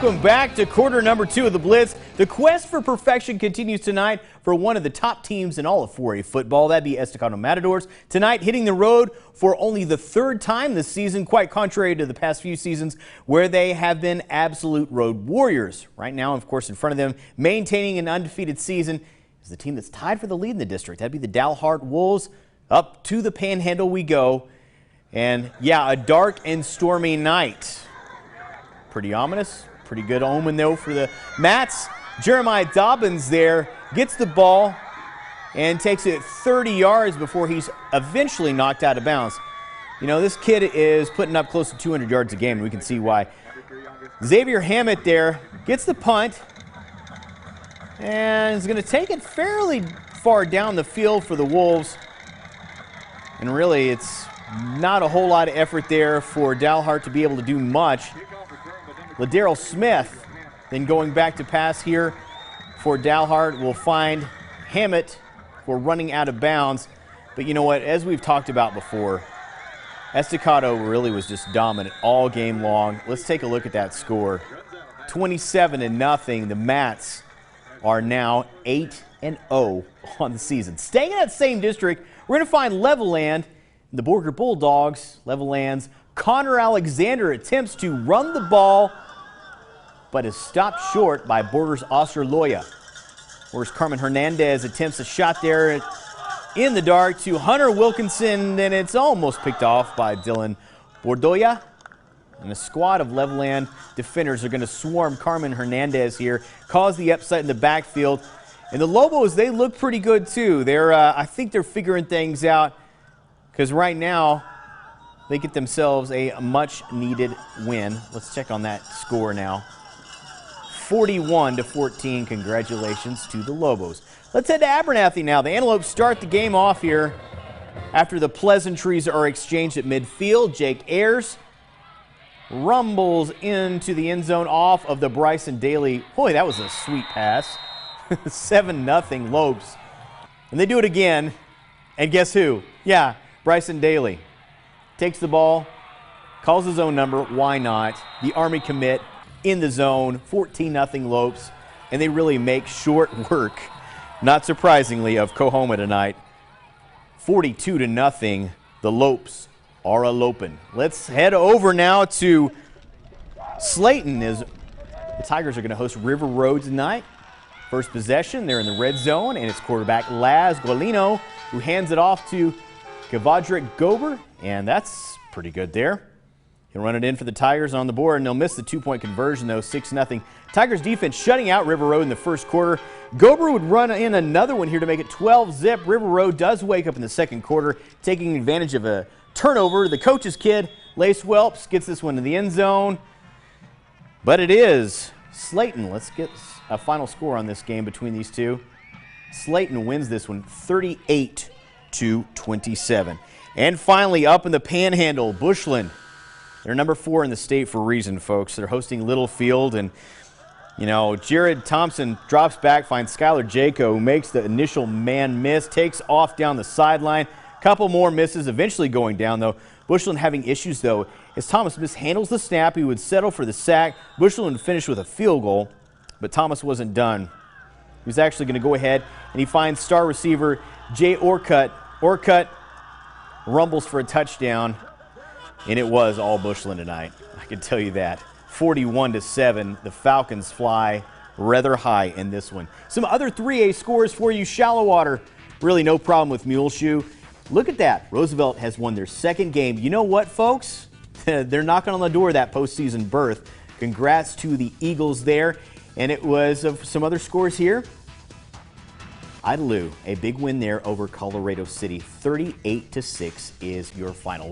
welcome back to quarter number 2 of the Blitz. The quest for perfection continues tonight for one of the top teams in all of 4A football. That'd be Estacado Matadors. Tonight, hitting the road for only the 3rd time this season, quite contrary to the past few seasons where they have been absolute road warriors. Right now, of course, in front of them, maintaining an undefeated season is the team that's tied for the lead in the district. That'd be the Dalhart Wolves. Up to the Panhandle we go. And yeah, a dark and stormy night. Pretty ominous, pretty good omen though for the Mats. Jeremiah Dobbins there gets the ball and takes it 30 yards before he's eventually knocked out of bounds. You know, this kid is putting up close to 200 yards a game, and we can see why. Xavier Hammett there gets the punt and is going to take it fairly far down the field for the Wolves. And really, it's not a whole lot of effort there for Dalhart to be able to do much. Ladero Smith then going back to pass here for Dalhart will find Hammett for running out of bounds. But you know what, as we've talked about before, Estacado really was just dominant all game long. Let's take a look at that score. 27-0. The Mats are now 8-0 on the season. Staying in that same district, we're going to find Levelland. The Borger Bulldogs, Levelland's Connor Alexander attempts to run the ball, but is stopped short by Borger's Oscar Loya. Whereas Carmen Hernandez attempts a shot there in the dark to Hunter Wilkinson, and it's almost picked off by Dylan Bordoya. And a squad of Levelland defenders are going to swarm Carmen Hernandez here, cause the upset in the backfield. And the Lobos, they look pretty good too. I think they're figuring things out, because right now they get themselves a much-needed win. Let's check on that score now. 41-14. Congratulations to the Lobos. Let's head to Abernathy now. The Antelope start the game off here after the pleasantries are exchanged at midfield. Jake Ayers rumbles into the end zone off of the Bryson Daly. Boy, that was a sweet pass. 7-0 Lopes. And they do it again. And guess who? Yeah, Bryson Daly takes the ball, calls his own number. Why not? The Army commit in the zone. 14-0 Lopes. And they really make short work, not surprisingly, of Coahoma tonight. 42-0. The Lopes are a-lopin'. Let's head over now to Slayton as the Tigers are going to host River Road tonight. First possession, they're in the red zone, and it's quarterback Laz Gualino who hands it off to Kavadrik Gober, and that's pretty good there. He'll run it in for the Tigers on the board, and they'll miss the 2-point conversion, though, 6-0. Tigers defense shutting out River Road in the first quarter. Gober would run in another one here to make it 12-zip. River Road does wake up in the second quarter, taking advantage of a turnover. The coach's kid, Lace Welps, gets this one in the end zone, but it is Slayton. Let's get a final score on this game between these two. Slayton wins this one 38-27. And finally, up in the Panhandle, Bushland. They're number 4 in the state for a reason, folks. They're hosting Littlefield, and you know, Jared Thompson drops back, finds Skylar Jaco, who makes the initial man miss, takes off down the sideline. Couple more misses, eventually going down, though. Bushland having issues, though, as Thomas mishandles the snap. He would settle for the sack. Bushland would finish with a field goal, but Thomas wasn't done. He was actually going to go ahead, and he finds star receiver Jay Orcutt. Orcutt rumbles for a touchdown, and it was all Bushland tonight. I can tell you that. 41-7. The Falcons fly rather high in this one. Some other 3A scores for you. Shallow-water, really no problem with Muleshoe. Look at that. Roosevelt has won their 2nd game. You know what, folks? They're knocking on the door of that postseason berth. Congrats to the Eagles there. And it was some other scores here. Idalou, a big win there over Colorado City. 38-6 is your final.